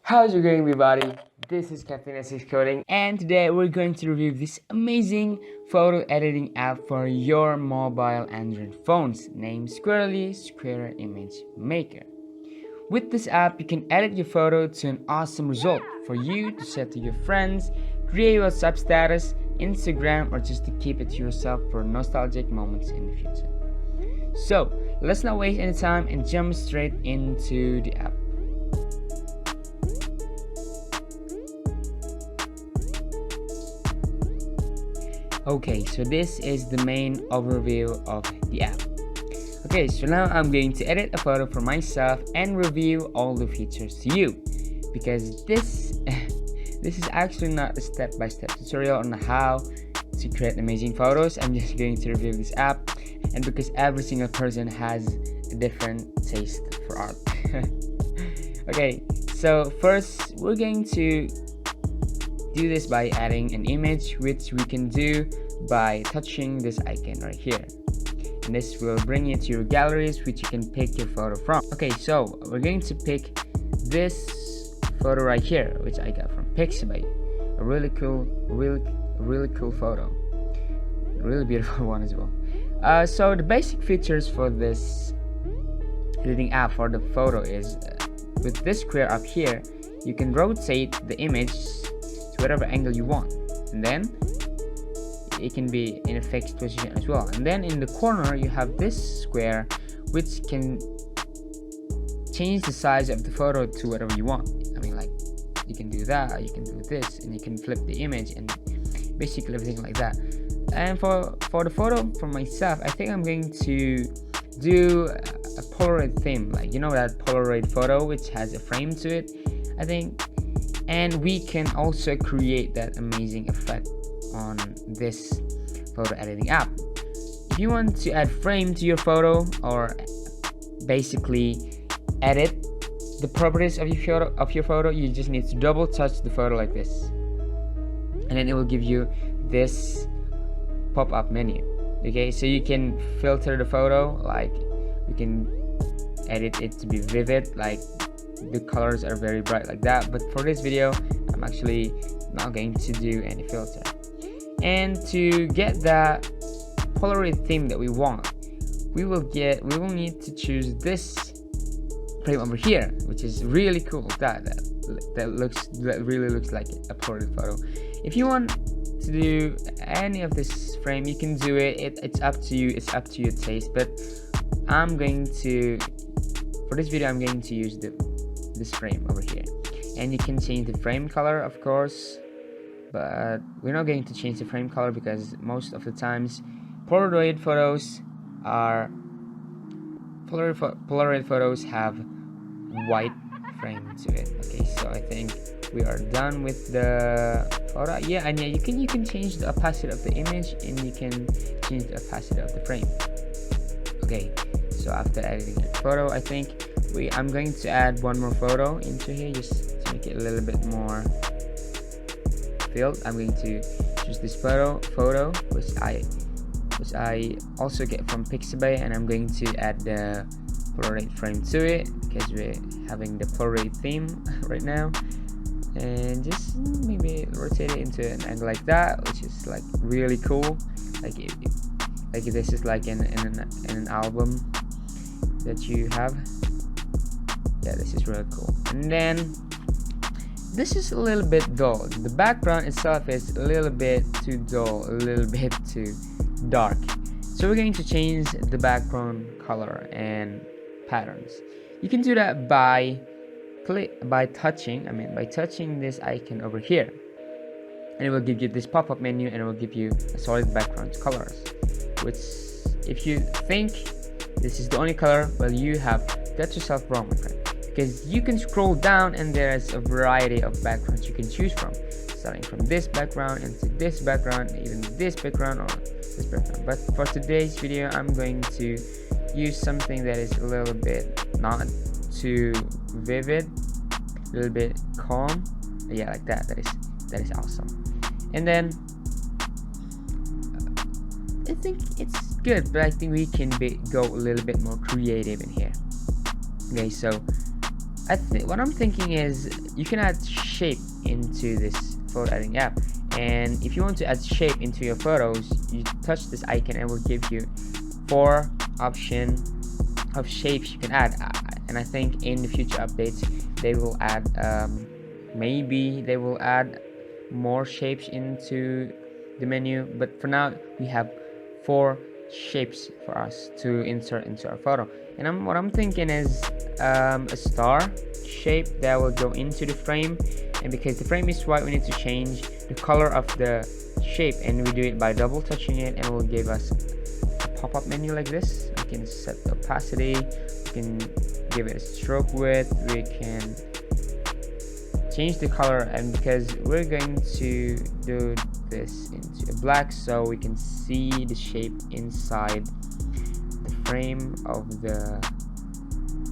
How's it going, everybody? This is Captain S6 Coding, and today we're going to review this amazing photo editing app for your mobile Android phones named Square Image Maker. With this app, you can edit your photo to an awesome result for you to share to your friends, create WhatsApp status, Instagram, or just to keep it to yourself for nostalgic moments in the future. So, let's not waste any time and jump straight into the app. Okay, so this is the main overview of the app. Okay, so now I'm going to edit a photo for myself and review all the features to you, because this this is actually not a step-by-step tutorial on how to create amazing photos. I'm just going to review this app, and because every single person has a different taste for art. Okay, so first we're going to do this by adding an image, which we can do by touching this icon right here, and this will bring you to your galleries, which you can pick your photo from. Okay, so we're going to pick this photo right here, which I got from Pictorial. A really cool photo, really beautiful one as well. So the basic features for this editing app for the photo is with this square up here, you can rotate the image to whatever angle you want, and then it can be in a fixed position as well. And then in the corner you have this square, which can change the size of the photo to whatever you want. I mean, like, you can do that, you can do this, and you can flip the image and basically everything like that. And for the photo for myself, I think I'm going to do a Polaroid theme, like, you know, that Polaroid photo which has a frame to it, I think. And we can also create that amazing effect on this photo editing app. If you want to add frame to your photo, or basically edit the properties of your photo, you just need to double touch the photo like this, and then it will give you this pop-up menu. Okay, so you can filter the photo, like you can edit it to be vivid, like the colors are very bright like that. But for this video, I'm actually not going to do any filter. And to get that Polaroid theme that we want, we will need to choose this frame over here, which is really cool. That really looks like a Polaroid photo. If you want to do any of this frame, you can do it. It's up to you. It's up to your taste. But I'm going to, for this video, I'm going to use this frame over here, and you can change the frame color, of course, but we're not going to change the frame color because most of the times Polaroid photos have white frame to it. Okay, so I think we are done with the photo. Yeah, and yeah, you can change the opacity of the image, and you can change the opacity of the frame. Okay, so after editing the photo, I think I'm going to add one more photo into here, just to make it a little bit more filled. I'm going to choose this photo which I also get from Pixabay, and I'm going to add the Polaroid frame to it because we're having the Polaroid theme right now, and just maybe rotate it into an angle like that, which is like really cool. Like this is like in an album that you have. Yeah, this is really cool. And then this is a little bit dull. The background itself is a little bit too dull, a little bit too dark. So we're going to change the background color and patterns. You can do that by touching this icon over here, and it will give you this pop-up menu, and it will give you a solid background colors, which, if you think this is the only color, well, you have got yourself wrong, my friend, because you can scroll down and there's a variety of backgrounds you can choose from, starting from this background into this background, even this background or this background. But for today's video, I'm going to use something that is a little bit not too vivid, a little bit calm. Yeah, like that. That is awesome. And then I think it's good, but I think we can go a little bit more creative in here. Okay, so what I'm thinking is you can add shape into this photo editing app, and if you want to add shape into your photos, you touch this icon and it will give you 4 option of shapes you can add. And I think in the future updates they will add maybe they will add more shapes into the menu, but for now we have 4 shapes for us to insert into our photo. And what I'm thinking is a star shape that will go into the frame, and because the frame is white, we need to change the color of the shape, and we do it by double touching it, and it will give us a pop-up menu like this. We can set the opacity, we can give it a stroke width, we can change the color, and because we're going to do this into a black so we can see the shape inside the frame of the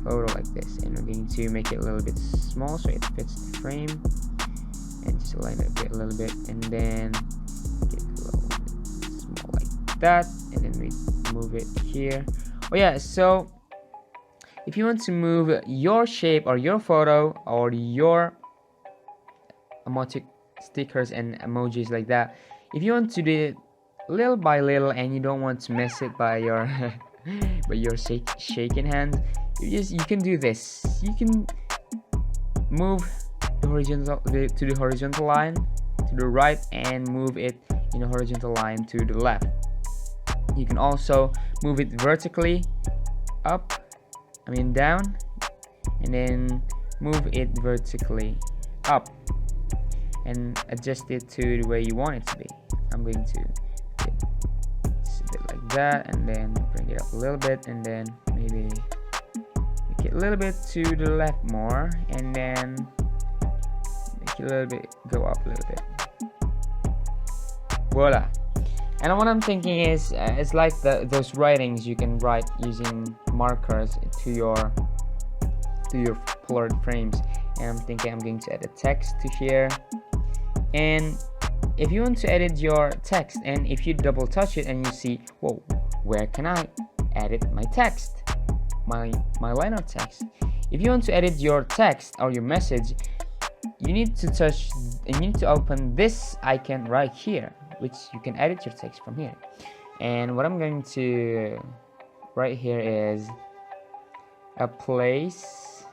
photo like this, and we're going to make it a little bit small so it fits the frame, and just align it a little bit, and then get it a little bit small like that, and then we move it here. Oh yeah, so if you want to move your shape or your photo or your emotic stickers and emojis like that, if you want to do it little by little and you don't want to mess it by your by your shaking hands, you can do this. You can move the horizontal to the horizontal line to the right and move it in a horizontal line to the left. You can also move it vertically up, down, and then move it vertically up and adjust it to the way you want it to be. I'm going to get a bit like that, and then bring it up a little bit, and then maybe make it a little bit to the left more, and then make it a little bit go up a little bit. Voila. And what I'm thinking is it's like those writings you can write using markers to your Polaroid frames, and I'm thinking I'm going to add a text to here. And if you want to edit your text, and if you double touch it and you see, whoa, where can I edit my text, my line of text? If you want to edit your text or your message, you need to open this icon right here, which you can edit your text from here. And what I'm going to write here is a place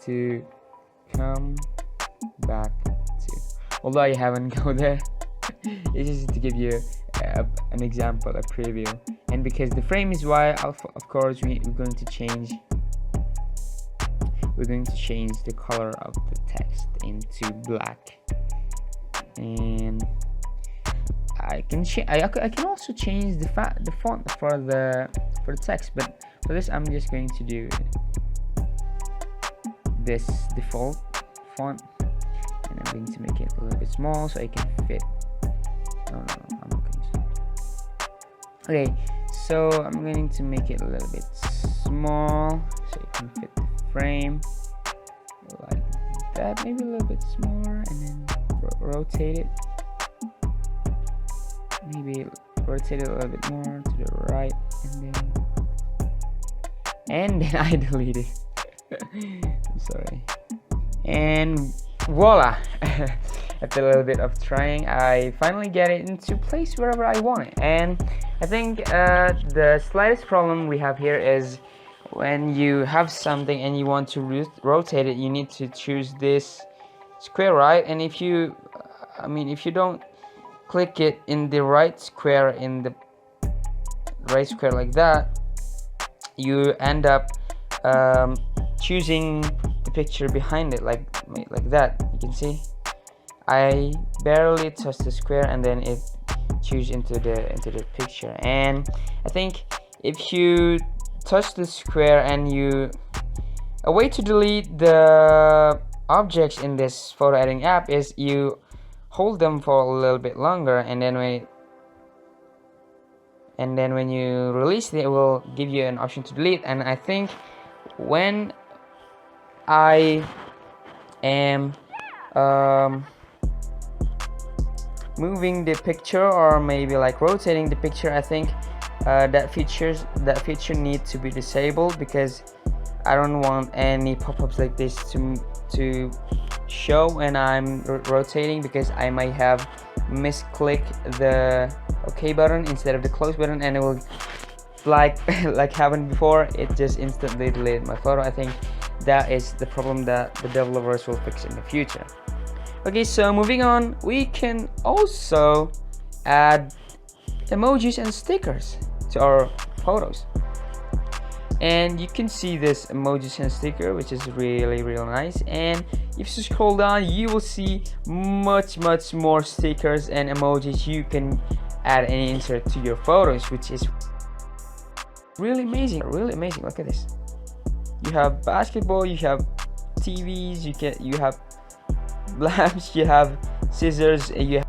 to come back to. Although I haven't go there, it's just to give you an example, a preview. And because the frame is white, of course we're going to change the color of the text into black. And I can also change the font for the text, but for this I'm just going to do this default font, and I'm going to make it a little bit small so I can fit. No, I'm not going to. Okay, so I'm going to make it a little bit small so it can fit the frame like that, maybe a little bit smaller, and then rotate it. Maybe rotate it a little bit more to the right, and then I delete it. I'm sorry. And voila! After a little bit of trying, I finally get it into place wherever I want it. And I think the slightest problem we have here is when you have something and you want to rotate it, you need to choose this square, right? And if you don't click it in the right square, like that, you end up choosing the picture behind it like that. You can see I barely touch the square, and then it choose into the picture. And I think if you touch the square, and a way to delete the objects in this photo editing app is you hold them for a little bit longer, and then when you release it will give you an option to delete. And I think when I am moving the picture, or maybe like rotating the picture, I think that feature needs to be disabled, because I don't want any pop-ups like this to show when I'm rotating, because I might have misclick the OK button instead of the close button, and it will, like like happened before, it just instantly deleted my photo. I think that is the problem that the developers will fix in the future. Okay, so moving on, we can also add emojis and stickers to our photos. And you can see this emojis and sticker, which is really nice. And if you scroll down, you will see much more stickers and emojis you can add and insert to your photos, which is really amazing. Look at this. You have basketball, you have TVs, you have lamps, you have scissors, and you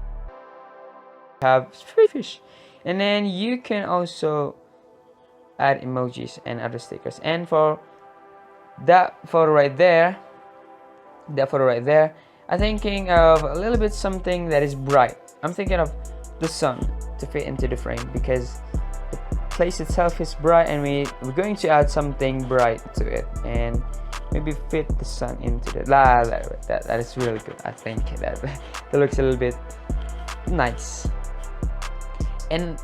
have fish. And then you can also add emojis and other stickers. And for that photo right there, I'm thinking of a little bit something that is bright. I'm thinking of the sun to fit into the frame, because the place itself is bright, and we're going to add something bright to it, and maybe fit the sun into the that is really good. I think that looks a little bit nice. And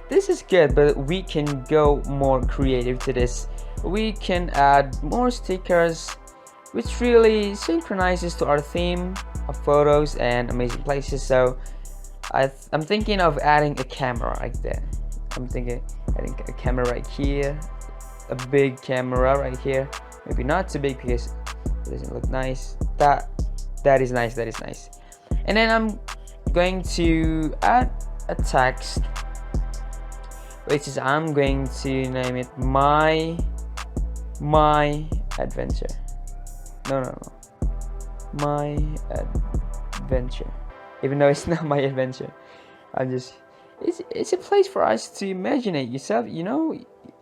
this is good, but we can go more creative to this. We can add more stickers, which really synchronizes to our theme of photos and amazing places. So I'm thinking of adding a camera like that. I'm thinking adding a camera right here, a big camera right here. Maybe not too big because it doesn't look nice. That is nice. And then I'm going to add a text, which is, I'm going to name it my adventure. No, my adventure. Even though it's not my adventure, it's a place for us to imagine it yourself. You know,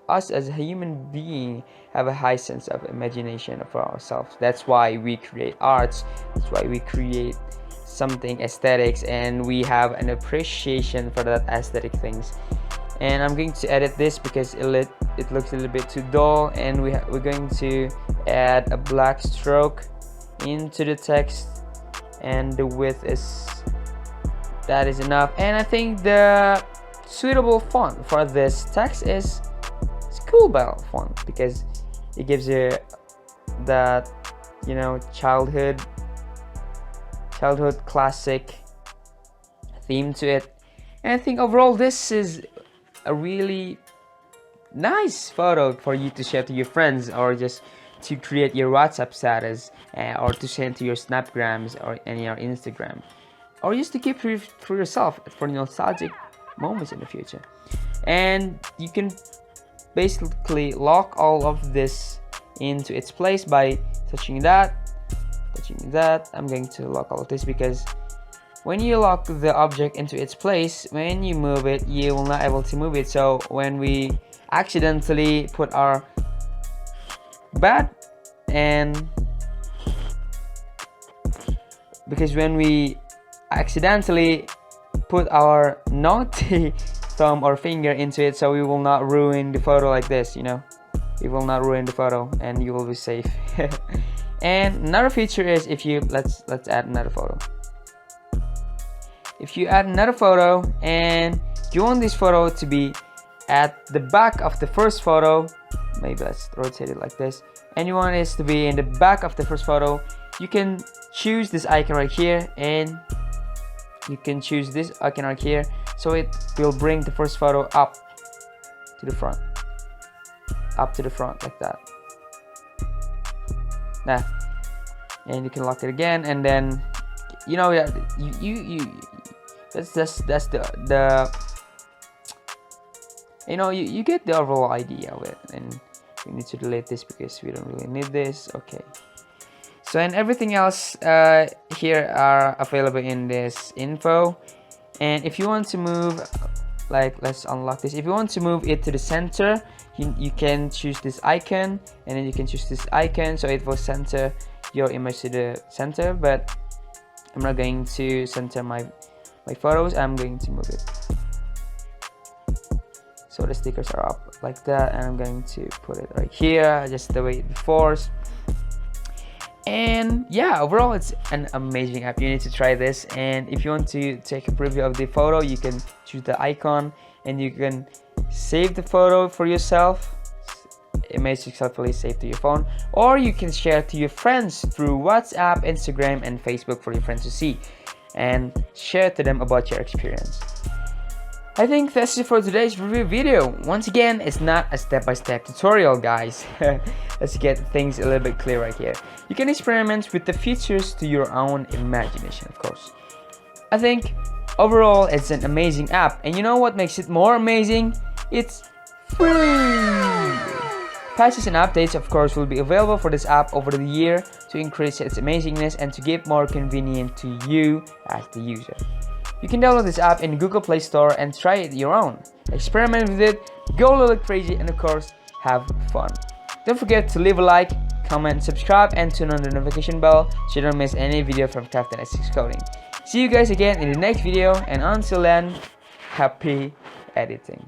us as a human being have a high sense of imagination of ourselves. That's why we create arts. That's why we create something aesthetics, and we have an appreciation for that aesthetic things. And I'm going to edit this because it looks a little bit too dull, and we're going to add a black stroke into the text, and the width is enough. And I think the suitable font for this text is Schoolbell font, because it gives you that, you know, childhood classic theme to it. And I think overall this is a really nice photo for you to share to your friends, or just to create your WhatsApp status, or to send to your Snapgrams or any your Instagram, or just to keep for yourself for nostalgic moments in the future. And you can basically lock all of this into its place by touching that. I'm going to lock all of this, because when you lock the object into its place, when you move it, you will not able to move it. So when we accidentally put our when we accidentally put our naughty thumb or finger into it, so we will not ruin the photo like this, you know. We will not ruin the photo, and you will be safe. And another feature is, if you let's add another photo. If you add another photo and you want this photo to be at the back of the first photo, maybe let's rotate it like this, and you want this to be in the back of the first photo, you can choose this icon right here, and you can choose this icon right here, so it will bring the first photo up to the front like that. Nah, and you can lock it again, and then, you know, that's the you know, you get the overall idea of it. And we need to delete this because we don't really need this. Okay, so, and everything else here are available in this info. And if you want to move, like, let's unlock this. If you want to move it to the center, you can choose this icon, and then you can choose this icon, so it will center your image to the center. But I'm not going to center my photos. I'm going to move it. So the stickers are up like that, and I'm going to put it right here just the way before. And yeah, overall it's an amazing app. You need to try this, and if you want to take a preview of the photo, you can choose the icon and you can save the photo for yourself. It may successfully save to your phone, or you can share to your friends through WhatsApp, Instagram, and Facebook for your friends to see and share to them about your experience. I think that's it for today's review video. Once again, it's not a step-by-step tutorial, guys. Let's get things a little bit clearer here. You can experiment with the features to your own imagination, of course. I think overall it's an amazing app, and you know what makes it more amazing? It's free! Patches and updates, of course, will be available for this app over the year to increase its amazingness and to give more convenience to you as the user. You can download this app in Google Play Store and try it your own. Experiment with it, go a little crazy, and of course, have fun. Don't forget to leave a like, comment, subscribe, and turn on the notification bell so you don't miss any video from Crafted S6 Coding. See you guys again in the next video, and until then, happy editing.